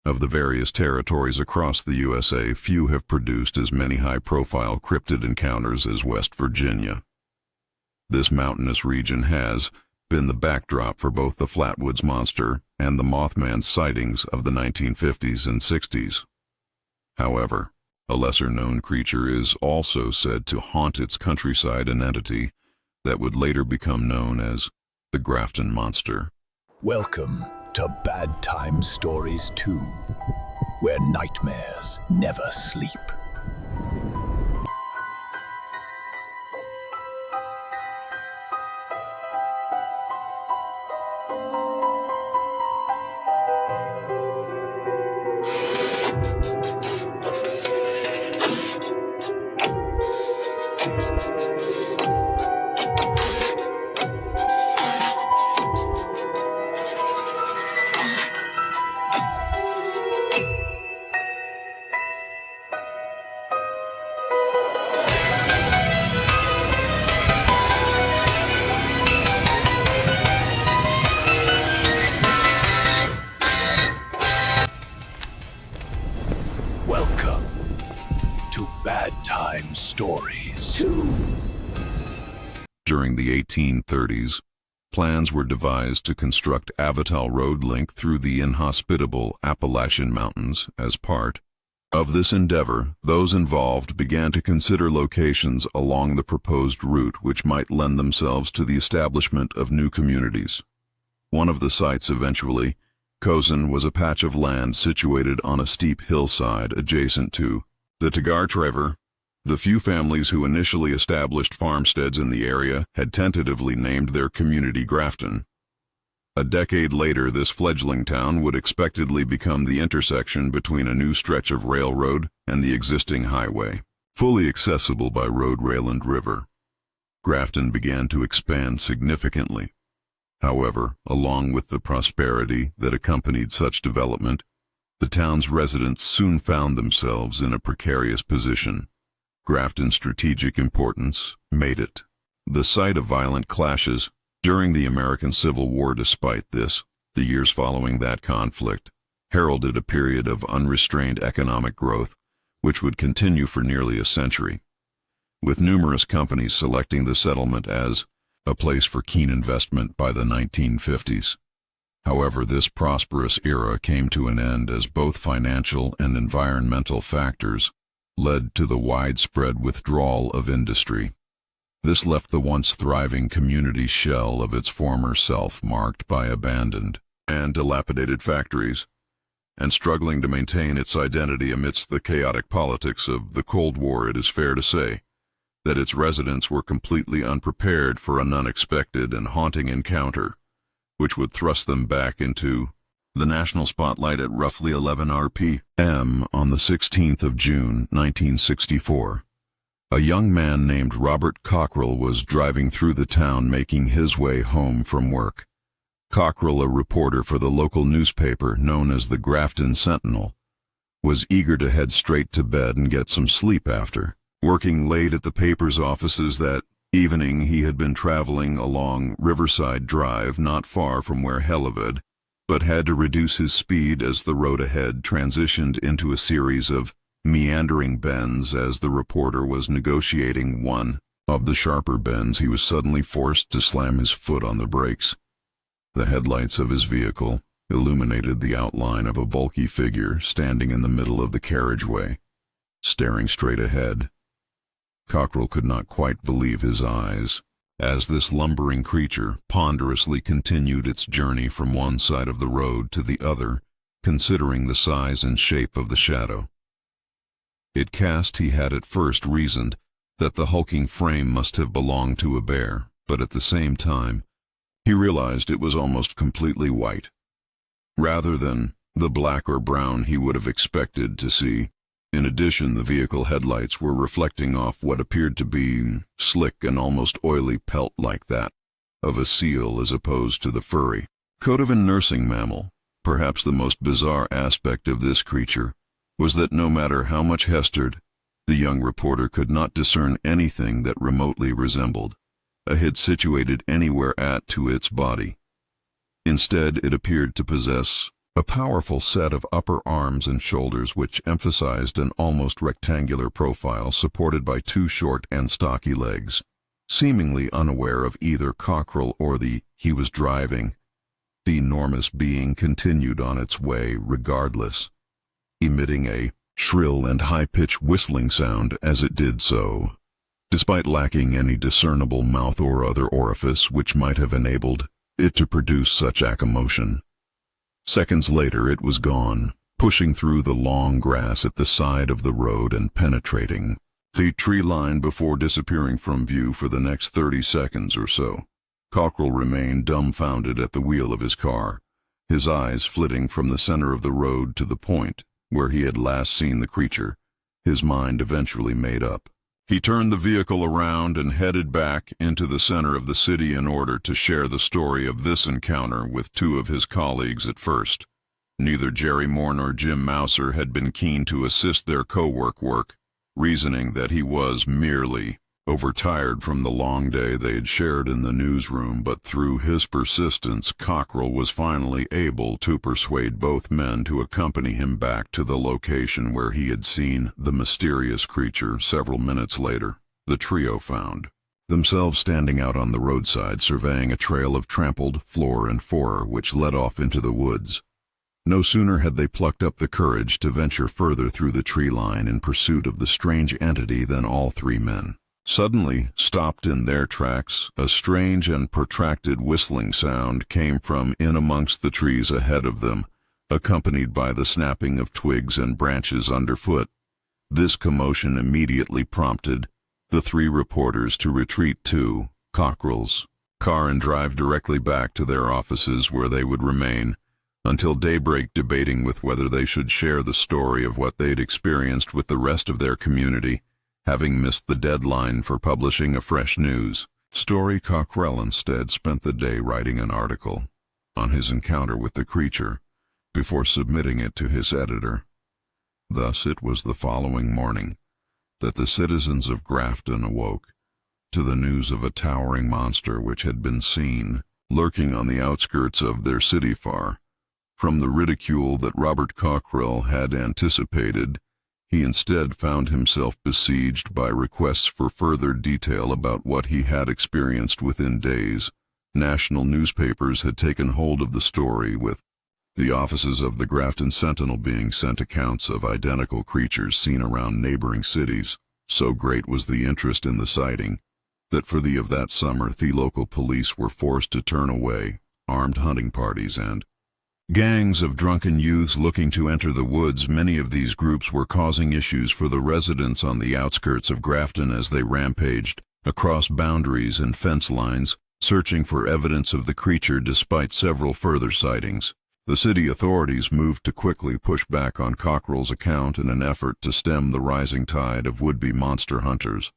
Of the various territories across the USA, few have produced as many high-profile cryptid encounters as West Virginia. This mountainous region has been the backdrop for both the Flatwoods Monster and the Mothman sightings of the 1950s and 60s. However, a lesser-known creature is also said to haunt its countryside, an entity that would later become known as the Grafton Monster. Welcome to Bad Time Stories 2, where nightmares never sleep. Welcome to Bad Time Stories 2. During the 1830s, plans were devised to construct Avatal Road link through the inhospitable Appalachian Mountains. As part of this endeavor, those involved began to consider locations along the proposed route which might lend themselves to the establishment of new communities. One of the sites eventually chosen was a patch of land situated on a steep hillside adjacent to the Taggart River. The few families who initially established farmsteads in the area had tentatively named their community Grafton. A decade later, this fledgling town would expectedly become the intersection between a new stretch of railroad and the existing highway, fully accessible by road, rail, and river. Grafton began to expand significantly. However, along with the prosperity that accompanied such development, the town's residents soon found themselves in a precarious position. Grafton's strategic importance made it the site of violent clashes during the American Civil War. Despite this, the years following that conflict heralded a period of unrestrained economic growth, which would continue for nearly a century, with numerous companies selecting the settlement as a place for keen investment by the 1950s. However, this prosperous era came to an end as both financial and environmental factors led to the widespread withdrawal of industry. This left the once thriving community shell of its former self marked by abandoned and dilapidated factories, and struggling to maintain its identity amidst the chaotic politics of the Cold War. It is fair to say that its residents were completely unprepared for an unexpected and haunting encounter, which would thrust them back into the national spotlight at roughly 11 p.m. on the 16th of June, 1964. A young man named Robert Cockrell was driving through the town making his way home from work. Cockrell, a reporter for the local newspaper known as the Grafton Sentinel, was eager to head straight to bed and get some sleep after working late at the paper's offices that evening. He had been traveling along Riverside Drive, not far from where Hellevad, but had to reduce his speed as the road ahead transitioned into a series of meandering bends. As the reporter was negotiating one of the sharper bends, he was suddenly forced to slam his foot on the brakes. The headlights of his vehicle illuminated the outline of a bulky figure standing in the middle of the carriageway, staring straight ahead. Cockrell could not quite believe his eyes as this lumbering creature ponderously continued its journey from one side of the road to the other, considering the size and shape of the shadow it cast. He had at first reasoned that the hulking frame must have belonged to a bear, but at the same time, he realized it was almost completely white, rather than the black or brown he would have expected to see. In addition, the vehicle headlights were reflecting off what appeared to be slick and almost oily pelt like that of a seal as opposed to the furry coat of a nursing mammal. Perhaps the most bizarre aspect of this creature was that no matter how much Hestered, the young reporter could not discern anything that remotely resembled a head situated anywhere at to its body. Instead, it appeared to possess A powerful set of upper arms and shoulders which emphasized an almost rectangular profile supported by two short and stocky legs. Seemingly unaware of either cockerel or the he was driving, the enormous being continued on its way regardless, emitting a shrill and high-pitched whistling sound as it did so, despite lacking any discernible mouth or other orifice which might have enabled it to produce such accommodation. Seconds later it was gone, pushing through the long grass at the side of the road and penetrating the tree line before disappearing from view for the next 30 seconds or so. Cockerel remained dumbfounded at the wheel of his car, his eyes flitting from the center of the road to the point where he had last seen the creature, his mind eventually made up. He turned the vehicle around and headed back into the center of the city in order to share the story of this encounter with two of his colleagues at first. Neither Jerry Moore nor Jim Mouser had been keen to assist their work, reasoning that he was merely overtired from the long day they had shared in the newsroom, but through his persistence, Cockerel was finally able to persuade both men to accompany him back to the location where he had seen the mysterious creature several minutes later. The trio found themselves standing out on the roadside surveying a trail of trampled floor and fur which led off into the woods. No sooner had they plucked up the courage to venture further through the tree line in pursuit of the strange entity than all three men suddenly stopped in their tracks. A strange and protracted whistling sound came from in amongst the trees ahead of them, accompanied by the snapping of twigs and branches underfoot. This commotion immediately prompted the three reporters to retreat to Cockerel's car and drive directly back to their offices, where they would remain until daybreak, debating with whether they should share the story of what they'd experienced with the rest of their community, having missed the deadline for publishing a fresh news story. Cockerel instead spent the day writing an article on his encounter with the creature before submitting it to his editor. Thus it was the following morning that the citizens of Grafton awoke to the news of a towering monster which had been seen lurking on the outskirts of their city. Far from the ridicule that Robert Cockerel had anticipated, he instead found himself besieged by requests for further detail about what he had experienced within days. National newspapers had taken hold of the story, with the offices of the Grafton Sentinel being sent accounts of identical creatures seen around neighboring cities. So great was the interest in the sighting that for the of that summer the local police were forced to turn away armed hunting parties and gangs of drunken youths looking to enter the woods. Many of these groups were causing issues for the residents on the outskirts of Grafton as they rampaged across boundaries and fence lines, searching for evidence of the creature. Despite several further sightings, the city authorities moved to quickly push back on Cockerel's account in an effort to stem the rising tide of would-be monster hunters.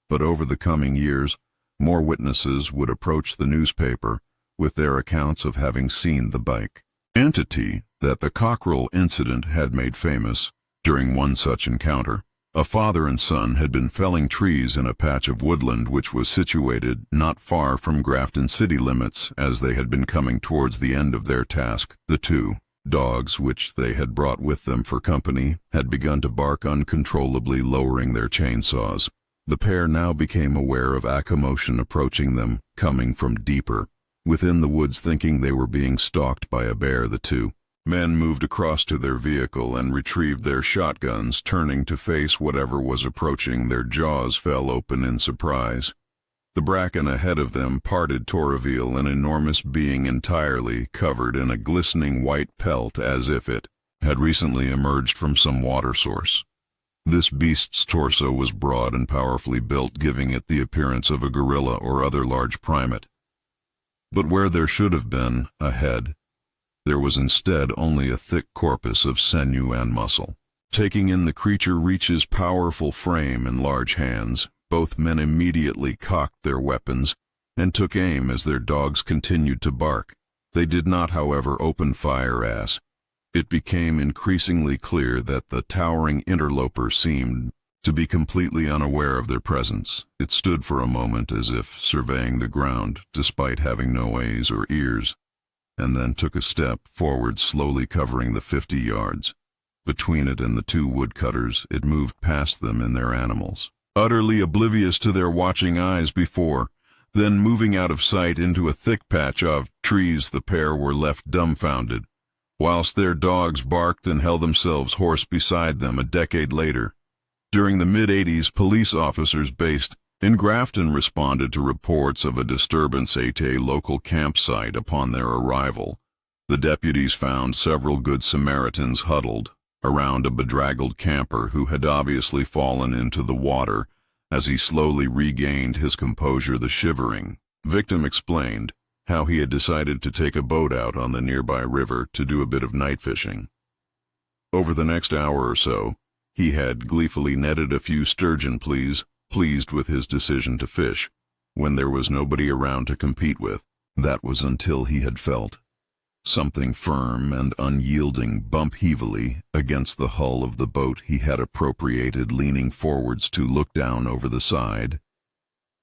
But over the coming years, more witnesses would approach the newspaper with their accounts of having seen the bike entity that the Cockerel incident had made famous. During one such encounter, a father and son had been felling trees in a patch of woodland which was situated not far from Grafton city limits. As they had been coming towards the end of their task, the two dogs, which they had brought with them for company, had begun to bark uncontrollably, lowering their chainsaws. The pair now became aware of a commotion approaching them, coming from deeper within the woods. Thinking they were being stalked by a bear, the two men moved across to their vehicle and retrieved their shotguns. Turning to face whatever was approaching, their jaws fell open in surprise. The bracken ahead of them parted to reveal an enormous being entirely covered in a glistening white pelt, as if it had recently emerged from some water source. This beast's torso was broad and powerfully built, giving it the appearance of a gorilla or other large primate. But where there should have been a head, there was instead only a thick corpus of sinew and muscle. Taking in the creature reach's powerful frame and large hands, both men immediately cocked their weapons and took aim as their dogs continued to bark. They did not, however, open fire as it became increasingly clear that the towering interloper seemed to be completely unaware of their presence. It stood for a moment as if surveying the ground, despite having no eyes or ears. and then took a step forward, slowly covering the 50 yards. Between it and the two woodcutters, it moved past them and their animals, utterly oblivious to their watching eyes before. Then, moving out of sight into a thick patch of trees, the pair were left dumbfounded, whilst their dogs barked and held themselves hoarse beside them a decade later. During the mid-80s, police officers based in Grafton responded to reports of a disturbance at a local campsite. Upon their arrival, the deputies found several Good Samaritans huddled around a bedraggled camper who had obviously fallen into the water. As he slowly regained his composure, the shivering victim explained how he had decided to take a boat out on the nearby river to do a bit of night fishing. Over the next hour or so, he had gleefully netted a few sturgeon, pleased with his decision to fish, when there was nobody around to compete with. That was until he had felt something firm and unyielding bump heavily against the hull of the boat he had appropriated, leaning forwards to look down over the side.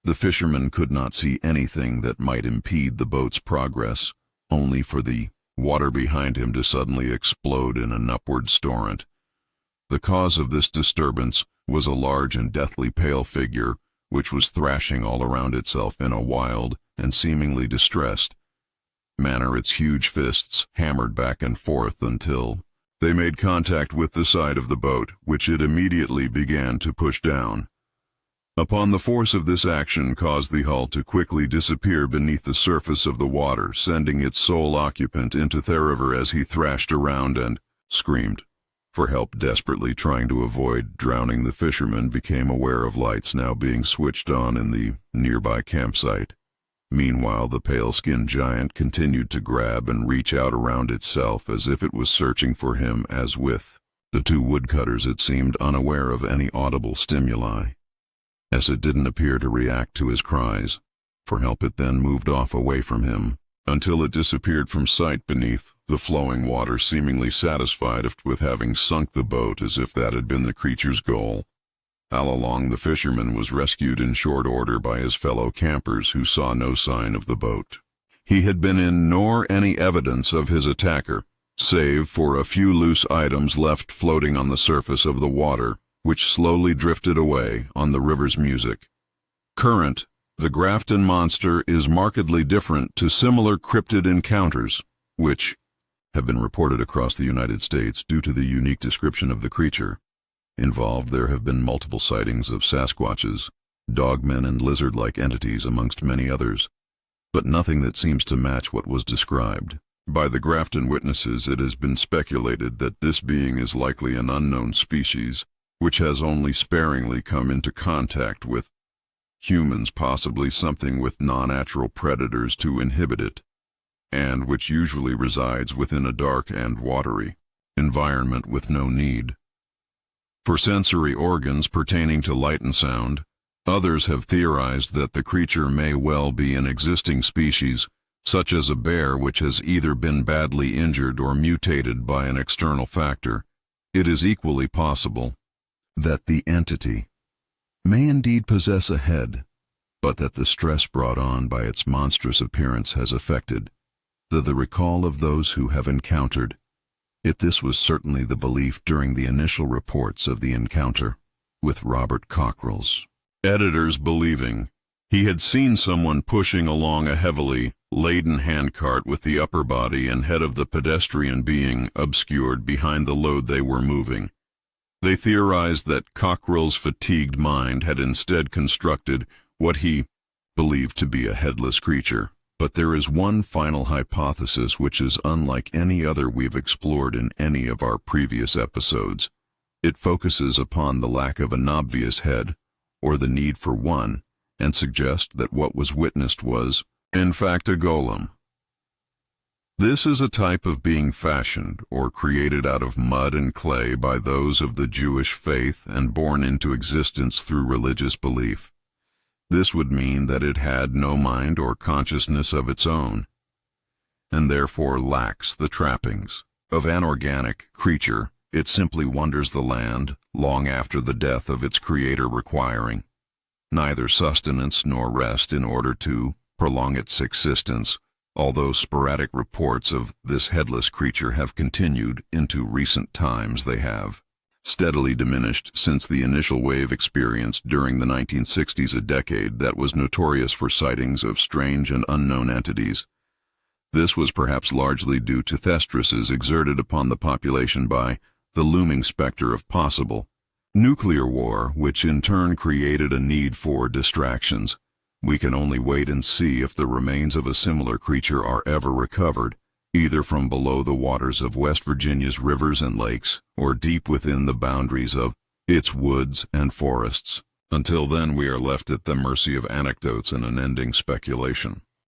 The fisherman could not see anything that might impede the boat's progress, only for the water behind him to suddenly explode in an upward torrent. The cause of this disturbance was a large and deathly pale figure, which was thrashing all around itself in a wild and seemingly distressed manner. Its huge fists hammered back and forth until they made contact with the side of the boat, which it immediately began to push down. Upon the force of this action caused the hull to quickly disappear beneath the surface of the water, sending its sole occupant into the river as he thrashed around and screamed for help, desperately trying to avoid drowning. The fisherman became aware of lights now being switched on in the nearby campsite. Meanwhile, the pale-skinned giant continued to grab and reach out around itself as if it was searching for him. As with the two woodcutters, it seemed unaware of any audible stimuli, as it didn't appear to react to his cries for help. It then moved off away from him until it disappeared from sight beneath the flowing water, seemingly satisfied with having sunk the boat, as if that had been the creature's goal. All along, the fisherman was rescued in short order by his fellow campers, who saw no sign of the boat he had been in, nor any evidence of his attacker, save for a few loose items left floating on the surface of the water, which slowly drifted away on the river's music. Current, the Grafton monster is markedly different to similar cryptid encounters, which have been reported across the United States. Due to the unique description of the creature involved, there have been multiple sightings of Sasquatches, dogmen, and lizard-like entities, amongst many others, but nothing that seems to match what was described by the Grafton witnesses. It has been speculated that this being is likely an unknown species, which has only sparingly come into contact with humans, possibly something with non-natural predators to inhibit it, and which usually resides within a dark and watery environment with no need for sensory organs pertaining to light and sound. Others have theorized that the creature may well be an existing species, such as a bear, which has either been badly injured or mutated by an external factor. It is equally possible that the entity may indeed possess a head, but that the stress brought on by its monstrous appearance has affected the recall of those who have encountered it. This was certainly the belief during the initial reports of the encounter with Robert Cockrell's editors, believing he had seen someone pushing along a heavily laden handcart with the upper body and head of the pedestrian being obscured behind the load they were moving. They theorized that Cockrell's fatigued mind had instead constructed what he believed to be a headless creature. But there is one final hypothesis which is unlike any other we've explored in any of our previous episodes. It focuses upon the lack of an obvious head, or the need for one, and suggests that what was witnessed was, in fact, a golem. This is a type of being fashioned or created out of mud and clay by those of the Jewish faith and born into existence through religious belief. This would mean that it had no mind or consciousness of its own, and therefore lacks the trappings of an organic creature. It simply wanders the land long after the death of its creator, requiring neither sustenance nor rest in order to prolong its existence. Although sporadic reports of this headless creature have continued into recent times, they have steadily diminished since the initial wave experienced during the 1960s, a decade that was notorious for sightings of strange and unknown entities. This was perhaps largely due to thestresses exerted upon the population by the looming specter of possible nuclear war, which in turn created a need for distractions. We can only wait and see if the remains of a similar creature are ever recovered, either from below the waters of West Virginia's rivers and lakes, or deep within the boundaries of its woods and forests. Until then, we are left at the mercy of anecdotes and unending speculation.